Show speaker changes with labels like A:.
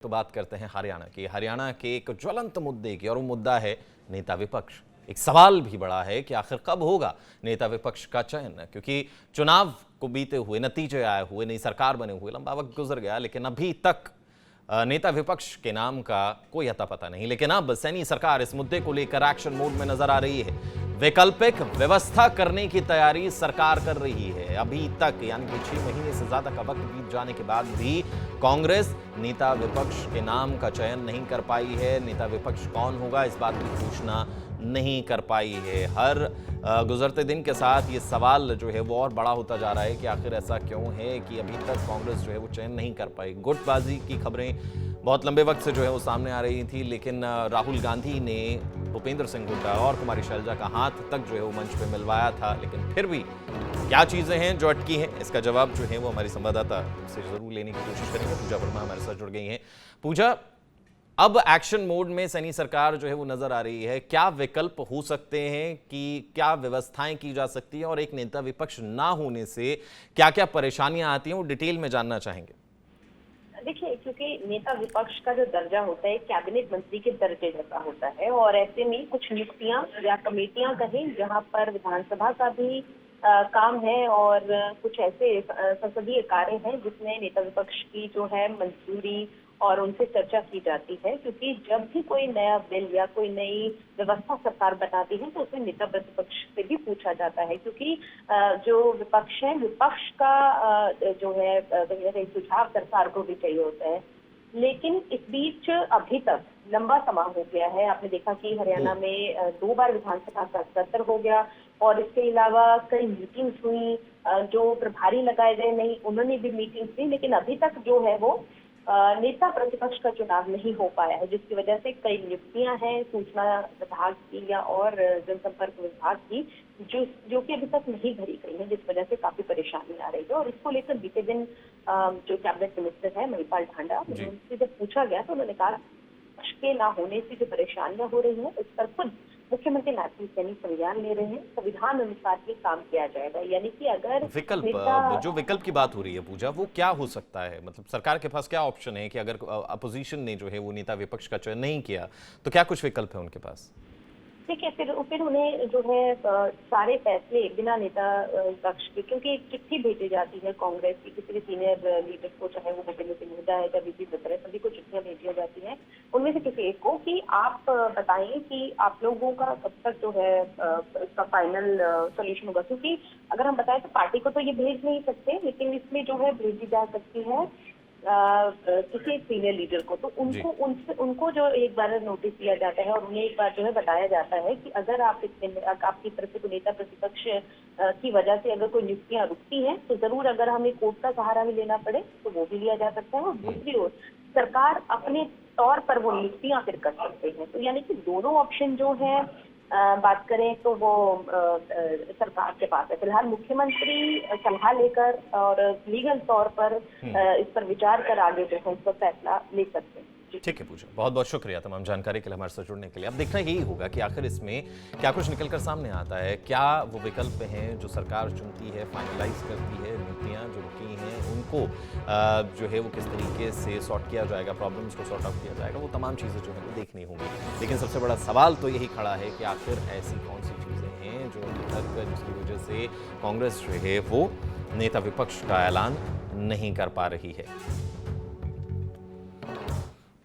A: तो बात करते हैं हरियाणा की। हरियाणा के एक ज्वलंत मुद्दे की, और वो मुद्दा है नेता विपक्ष। एक सवाल भी बड़ा है कि आखिर कब होगा नेता विपक्ष का चयन, क्योंकि चुनाव को बीते हुए, नतीजे आए हुए, नई सरकार बने हुए लंबा वक्त गुजर गया, लेकिन अभी तक नेता विपक्ष के नाम का कोई अता पता नहीं। लेकिन अब सैनी सरकार इस मुद्दे को लेकर एक्शन मोड में नजर आ रही है। वैकल्पिक व्यवस्था करने की तैयारी सरकार कर रही है। अभी तक यानी कि 6 महीने से ज्यादा का वक्त बीत जाने के बाद भी कांग्रेस नेता विपक्ष के नाम का चयन नहीं कर पाई है। नेता विपक्ष कौन होगा, इस बात की घोषणा नहीं कर पाई है। हर गुजरते दिन के साथ ये सवाल जो है वो और बड़ा होता जा रहा है कि आखिर ऐसा क्यों है कि अभी तक कांग्रेस जो है वो चयन नहीं कर पाई। गुटबाजी की खबरें बहुत लंबे वक्त से जो है वो सामने आ रही थी, लेकिन राहुल गांधी ने भूपेंद्र सिंह हुड्डा और कुमारी शैलजा का हाथ तक जो है वो मंच पे मिलवाया था, लेकिन फिर भी क्या चीजें हैं जो अटकी हैं, इसका जवाब जो है वो हमारी संवाददाता से जरूर लेने की कोशिश करेंगे। पूजा वर्मा हमारे साथ जुड़ गई हैं। पूजा, अब एक्शन मोड में सैनी सरकार जो है वो नजर आ रही है। क्या विकल्प हो सकते हैं, कि क्या व्यवस्थाएं की जा सकती हैं, और एक नेता विपक्ष ना होने से क्या क्या परेशानियां आती हैं, वो डिटेल में जानना चाहेंगे।
B: देखिए, क्योंकि नेता विपक्ष का जो दर्जा होता है कैबिनेट मंत्री के दर्जे जैसा होता है, और ऐसे में कुछ नियुक्तियां या कमेटियां कहें जहां पर विधानसभा का भी काम है, और कुछ ऐसे संसदीय कार्य हैं जिसमें नेता विपक्ष की जो है मंजूरी और उनसे चर्चा की जाती है। क्योंकि जब भी कोई नया बिल या कोई नई व्यवस्था सरकार बनाती है तो उसमें नेता प्रतिपक्ष से भी पूछा जाता है, क्योंकि जो विपक्ष है, विपक्ष का जो है कहीं ना कहीं सुझाव सरकार को भी चाहिए होता है। लेकिन इस बीच अभी तक लंबा समय हो गया है। आपने देखा कि हरियाणा में 2 बार विधानसभा का सत्र हो गया, और इसके अलावा कई मीटिंग्स हुई। जो प्रभारी लगाए गए नहीं, उन्होंने भी मीटिंग्स दी, लेकिन अभी तक जो है वो नेता प्रतिपक्ष का चुनाव नहीं हो पाया है, जिसकी वजह से कई नियुक्तियां हैं सूचना विभाग की या और जनसंपर्क विभाग की, जो कि अभी तक नहीं भरी गई है, जिस वजह से काफी परेशानी आ रही है। और इसको लेकर बीते दिन जो कैबिनेट मिनिस्टर है महिपाल ढांडा, उनसे जब पूछा गया तो उन्होंने कहा के ना होने से जो परेशानियां हो रही हैं, इस पर खुद मुख्यमंत्री नारायण सैनी संज्ञान ले रहे हैं। संविधान अनुसार ये काम किया जाएगा, यानी कि अगर
A: जो विकल्प की बात हो रही है पूजा, वो क्या हो सकता है? मतलब सरकार के पास क्या ऑप्शन है कि अगर अपोजिशन ने जो है वो नेता विपक्ष का चयन नहीं किया तो क्या कुछ विकल्प है उनके पास?
B: देखिए, फिर उन्हें जो है सारे फैसले बिना नेता विपक्ष के, क्योंकि एक चिट्ठी भेजी जाती है कांग्रेस की किसी भी सीनियर लीडर को, चाहे वो भूपेंद्र सिंह हुड्डा है या बीपी बत्रा, सभी को चिट्ठियां भेजी जाती हैं उनमें से किसी एक को, कि आप बताएं कि आप लोगों का कब तक जो है इसका फाइनल सोल्यूशन होगा। क्योंकि अगर हम बताएं तो पार्टी को तो ये भेज नहीं सकते, लेकिन इसमें जो है भेजी जा सकती है किसी सीनियर लीडर को। तो उनको जो एक बार नोटिस दिया जाता है और उन्हें एक बार जो है बताया जाता है कि अगर आप आपकी तरफ से नेता प्रतिपक्ष की वजह से अगर कोई नियुक्तियां रुकती हैं तो जरूर, अगर हमें कोर्ट का सहारा भी लेना पड़े तो वो भी लिया जा सकता है। और दूसरी ओर सरकार अपने तौर पर वो नियुक्तियां फिर कर सकते हैं। तो यानी कि दोनों ऑप्शन जो है बात करें तो वो सरकार के पास है। फिलहाल मुख्यमंत्री सलाह लेकर और लीगल तौर पर इस पर विचार कर आगे जो है इस पर फैसला ले सकते हैं।
A: ठीक है पूजा, बहुत बहुत शुक्रिया तमाम जानकारी के लिए, हमारे साथ जुड़ने के लिए। अब देखना यही होगा कि आखिर इसमें क्या कुछ निकलकर सामने आता है। क्या वो विकल्प हैं जो सरकार चुनती है, फाइनलाइज करती है, नीतियाँ जो रुकी हैं उनको जो है वो किस तरीके से सॉर्ट किया जाएगा, प्रॉब्लम्स को सॉर्ट आउट किया जाएगा, वो तमाम चीज़ें जो है वो देखनी होंगी। लेकिन सबसे बड़ा सवाल तो यही खड़ा है कि आखिर ऐसी कौन सी चीज़ें हैं जो अभी तक, जिसकी वजह से कांग्रेस जो है वो नेता विपक्ष का ऐलान नहीं कर पा रही है।